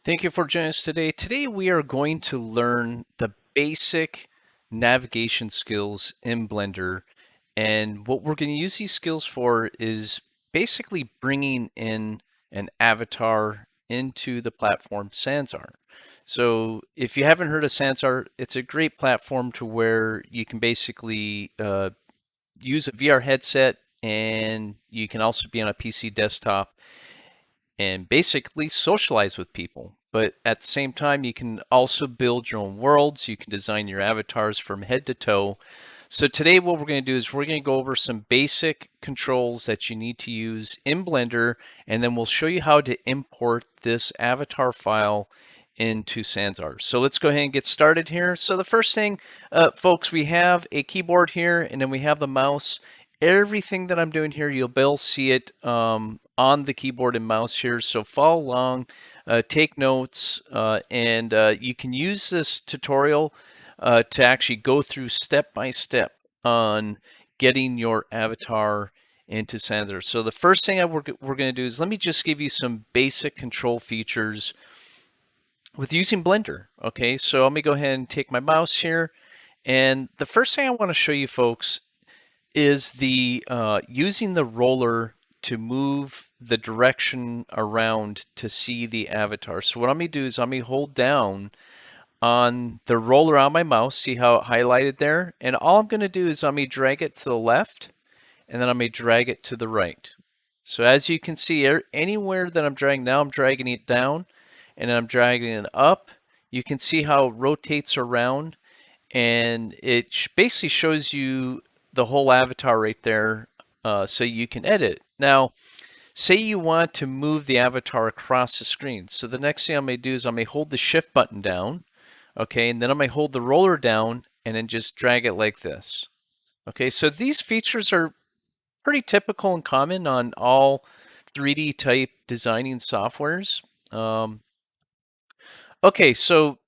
Thank you for joining us today. Today we are going to learn the basic navigation skills in Blender. And what we're going to use these skills for is basically bringing in an avatar into the platform SANSAR. So if you haven't heard of SANSAR, it's a great platform to where you can basically use a VR headset, and you can also be on a PC desktop and basically socialize with people. But at the same time, you can also build your own worlds. You can design your avatars from head to toe. So today what we're going to do is we're going to go over some basic controls that you need to use in Blender, and then we'll show you how to import this avatar file into SANSAR. So let's go ahead and get started here. So the first thing, folks, we have a keyboard here, and then we have the mouse. Everything that I'm doing here, you'll be able to see it on the keyboard and mouse here. So follow along, take notes, and you can use this tutorial to actually go through step by step on getting your avatar into SANSAR. So the first thing we're going to do is let me just give you some basic control features with using Blender. Okay, so let me go ahead and take my mouse here. And the first thing I want to show you folks is the using the roller to move the direction around to see the avatar. So what I'm going to do is I'm going to hold down on the roller on my mouse, see how it highlighted there, and all I'm going to do is I'm going to drag it to the left, and then I'm going to drag it to the right. So as you can see, anywhere that I'm dragging now, I'm dragging it down, and I'm dragging it up. You can see how it rotates around, and it basically shows you the whole avatar right there, so you can edit. Now, say you want to move the avatar across the screen. So the next thing I may do is I may hold the shift button down, okay, and then I may hold the roller down and then just drag it like this. Okay, so these features are pretty typical and common on all 3D type designing softwares. Okay, so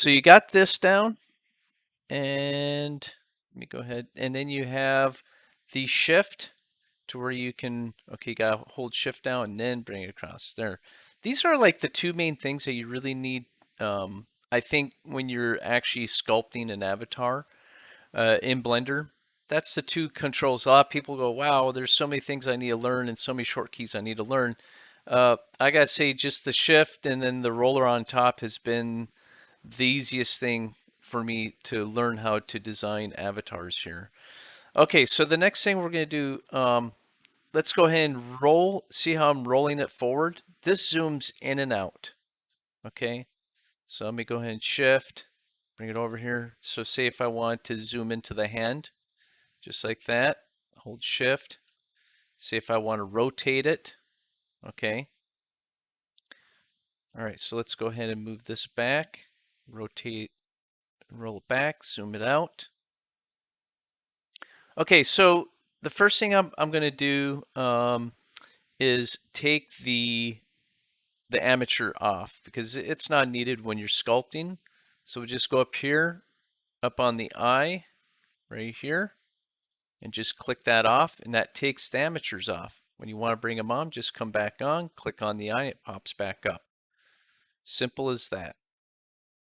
you got this down, and let me go ahead, and then you have the shift to where you can, okay, you gotta hold shift down and then bring it across there. These are like the two main things that you really need, I think, when you're actually sculpting an avatar in Blender. That's the two controls. A lot of people go, wow, there's so many things I need to learn and so many short keys I need to learn. I gotta say, just the shift and then the roller on top has been the easiest thing for me to learn how to design avatars here. Okay, so the next thing we're going to do, let's go ahead and roll. See how I'm rolling it forward? This zooms in and out. Okay, so let me go ahead and shift, bring it over here. So say if I want to zoom into the hand, just like that, hold shift. Say if I want to rotate it, okay. All right, so let's go ahead and move this back, rotate, roll it back, zoom it out. Okay, so the first thing I'm going to do is take the amateur off, because it's not needed when you're sculpting. So we just go up here, up on the eye, right here, and just click that off, and that takes the amateurs off. When you want to bring them on, just come back on, click on the eye, it pops back up. Simple as that.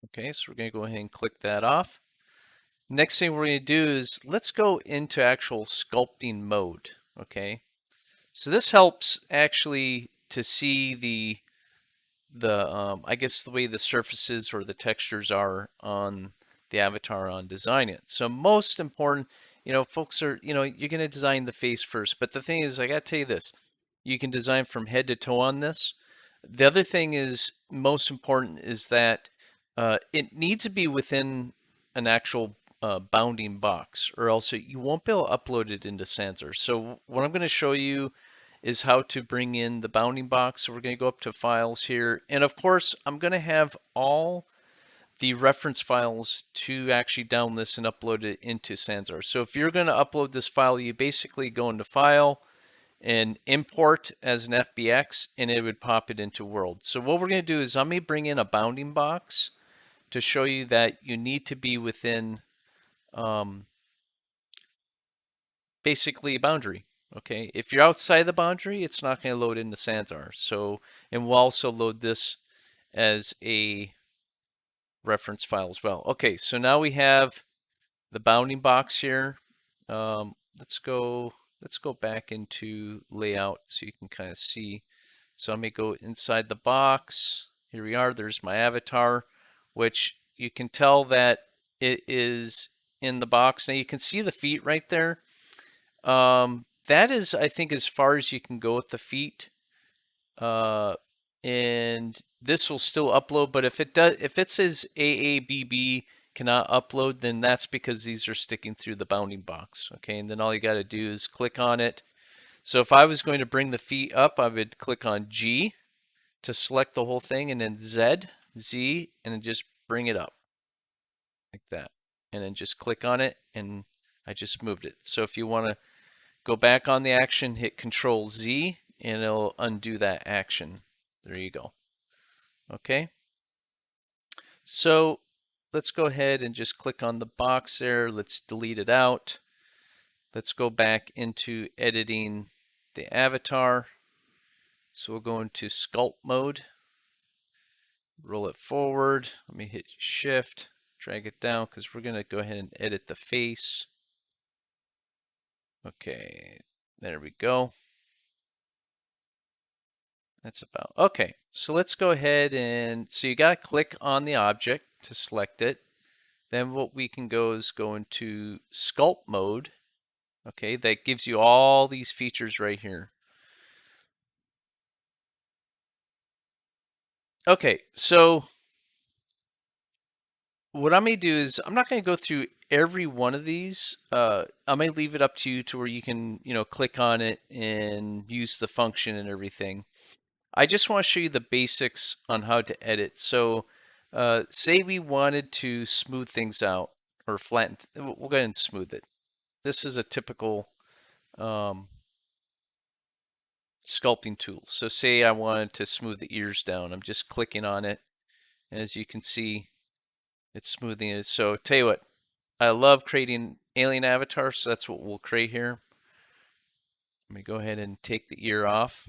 Okay, so we're going to go ahead and click that off. Next thing we're going to do is let's go into actual sculpting mode. Okay, so this helps actually to see the I guess the way the surfaces or the textures are on the avatar on design it. So most important, folks are, you're going to design the face first. But the thing is, I got to tell you this, you can design from head to toe on this. The other thing is most important is that it needs to be within an actual bounding box, or else you won't be able to upload it into SANSAR. So what I'm going to show you is how to bring in the bounding box. So we're going to go up to files here. And of course, I'm going to have all the reference files to actually download this and upload it into SANSAR. So if you're going to upload this file, you basically go into File and Import as an FBX, and it would pop it into World. So what we're going to do is I'm going to bring in a bounding box to show you that you need to be within basically a boundary. Okay, if you're outside the boundary, it's not going to load into SANSAR. So, and we'll also load this as a reference file as well. Okay, so now we have the bounding box here. Let's go back into layout so you can kind of see. So let me go inside the box. Here we are. There's my avatar, which you can tell that it is in the box. Now you can see the feet right there. That is, I think, as far as you can go with the feet. And this will still upload, but if it says AABB cannot upload, then that's because these are sticking through the bounding box. Okay, and then all you got to do is click on it. So if I was going to bring the feet up, I would click on G to select the whole thing, and then Z, and then just bring it up like that, and then just click on it, and I just moved it. So if you want to go back on the action, hit Control Z, and it'll undo that action. There you go. Okay. So let's go ahead and just click on the box there. Let's delete it out. Let's go back into editing the avatar. So we'll go into sculpt mode. Roll it forward. Let me hit Shift, drag it down because we're going to go ahead and edit the face. Okay, there we go. That's about okay. So let's go ahead and so you got to click on the object to select it. Then what we can go is go into sculpt mode. Okay, that gives you all these features right here. Okay, so what I may do is I'm not going to go through every one of these. I may leave it up to you to where you can, click on it and use the function and everything. I just want to show you the basics on how to edit. So say we wanted to smooth things out or flatten. We'll go ahead and smooth it. This is a typical sculpting tool. So say I wanted to smooth the ears down. I'm just clicking on it. And as you can see, it's smoothing it. So tell you what, I love creating alien avatars. So that's what we'll create here. Let me go ahead and take the ear off.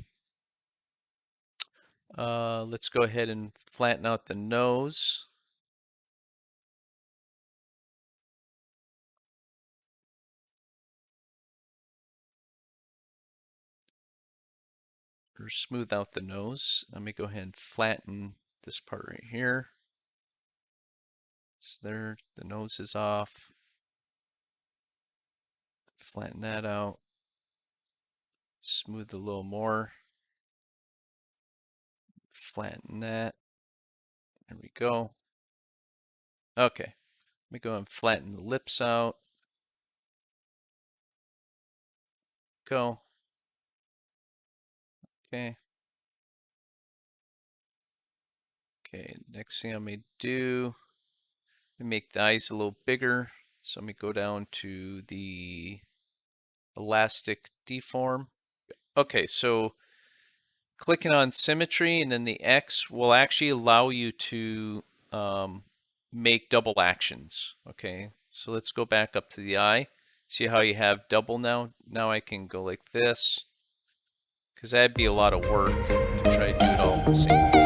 Let's go ahead and flatten out the nose. Or smooth out the nose. Let me go ahead and flatten this part right here. So there, the nose is off. Flatten that out. Smooth a little more. Flatten that. There we go. Okay. Let me go and flatten the lips out. Go. Okay. Okay, next thing I may do, make the eyes a little bigger. So let me go down to the elastic deform. Okay, so clicking on symmetry and then the X will actually allow you to make double actions. Okay, so let's go back up to the eye. See how you have double now? Now I can go like this, because that'd be a lot of work to try to do it all at the same time.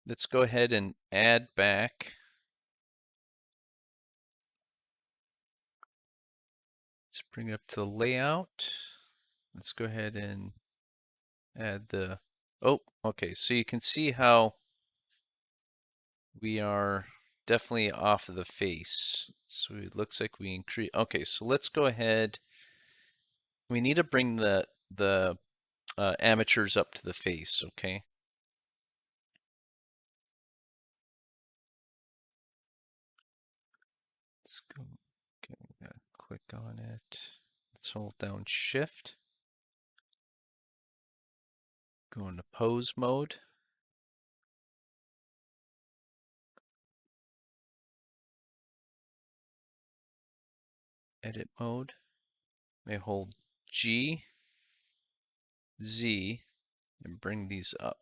Let's go ahead and add back. Let's bring it up to the layout. Let's go ahead and add the, oh, okay. So you can see how we are definitely off of the face. So it looks like we increase. Okay, so let's go ahead. We need to bring the amateurs up to the face, okay? Let's go, okay, click on it. Let's hold down Shift. Go into pose mode. Edit mode. May hold G, Z, and bring these up.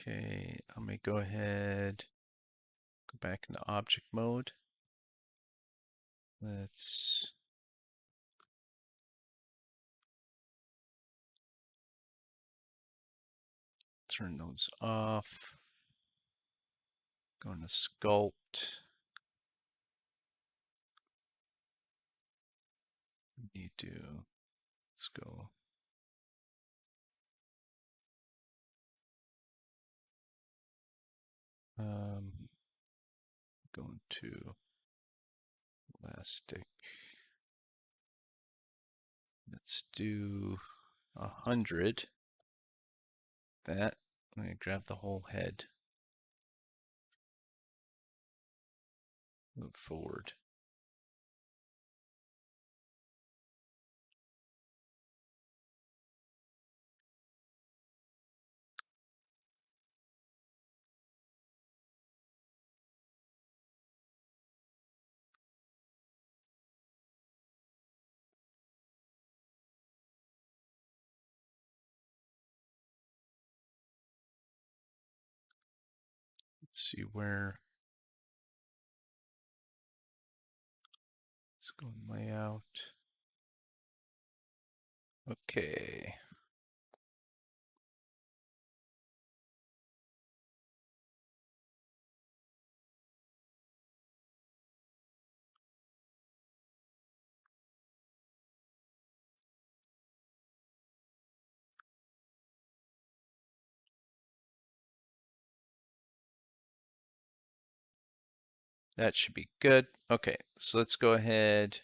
Okay, I'm gonna go ahead, go back into object mode. Let's turn those off. Go into sculpt. We need to, let's go. Going to elastic. Let's do 100. That, I'm gonna grab the whole head. Move forward. Let's see where. Let's go in layout. Okay. That should be good. Okay, so let's go ahead,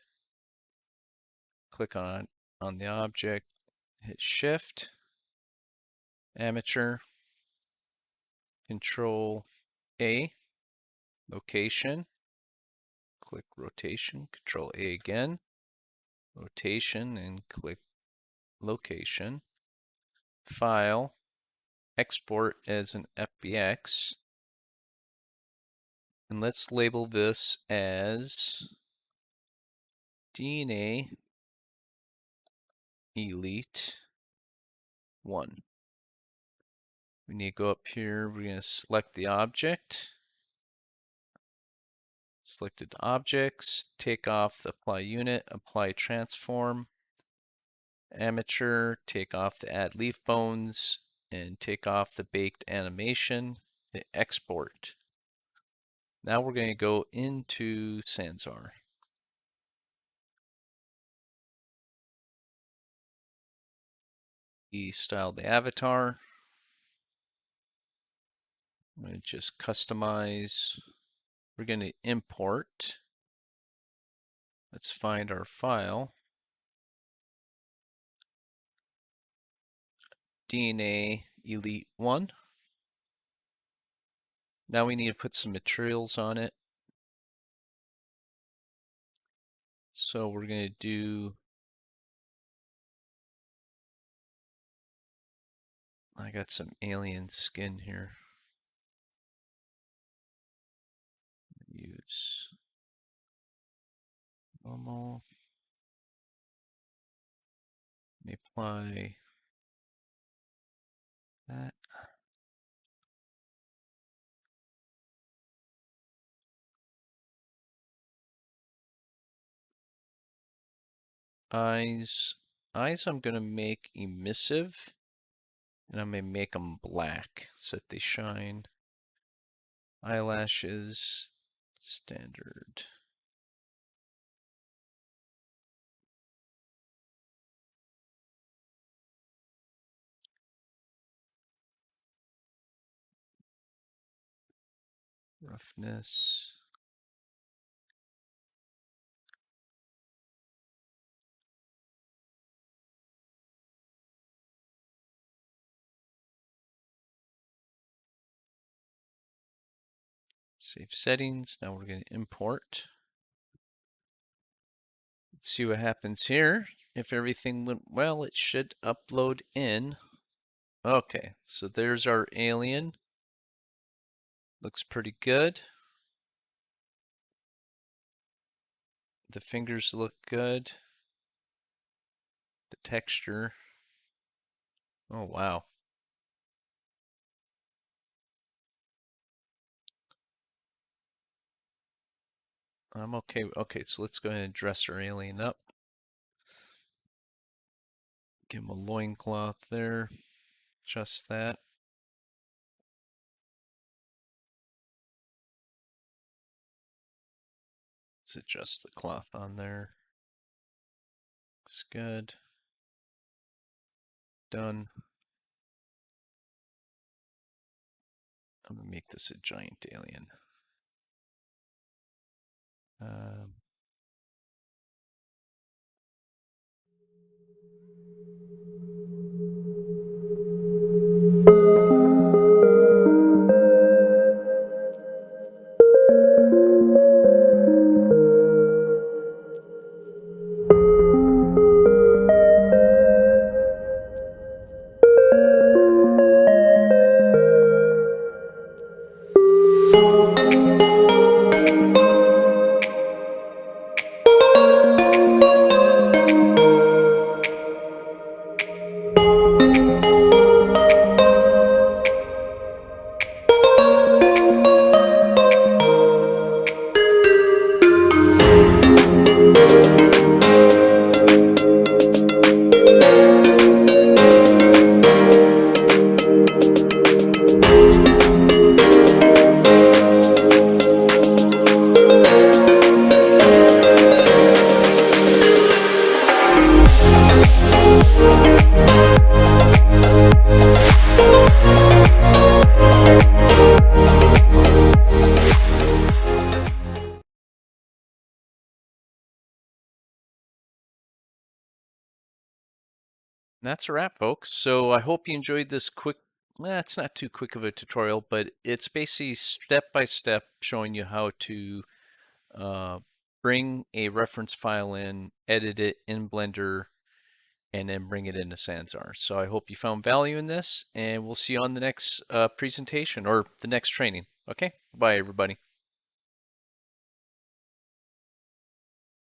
click on the object, hit Shift, Amateur, Control A, Location, click Rotation, Control A again, Rotation, and click Location. File, export as an FBX, and let's label this as DNA Elite 1. We need to go up here, we're going to select the object, Selected objects, take off the apply unit, apply transform, amateur, take off the add leaf bones, and take off the baked animation, the export. Now we're going to go into SANSAR. Style the avatar. I'm going to just customize. We're going to import. Let's find our file. DNAelite1. Now we need to put some materials on it. So we're going to do, I got some alien skin here. Use normal. Apply that. Eyes I'm going to make emissive, and I'm going to make them black so that they shine. Eyelashes, standard. Roughness. Save settings. Now we're going to import. Let's see what happens here. If everything went well, it should upload in. Okay, so there's our alien. Looks pretty good. The fingers look good. The texture. Oh, wow. I'm okay. Okay, so let's go ahead and dress our alien up. Give him a loincloth there. Just that. Let's adjust the cloth on there. Looks good. Done. I'm gonna make this a giant alien. That's a wrap, folks. So I hope you enjoyed this quick, it's not too quick of a tutorial, but it's basically step by step showing you how to bring a reference file in, edit it in Blender, and then bring it into SANSAR. So I hope you found value in this, and we'll see you on the next presentation or the next training. Okay, bye everybody.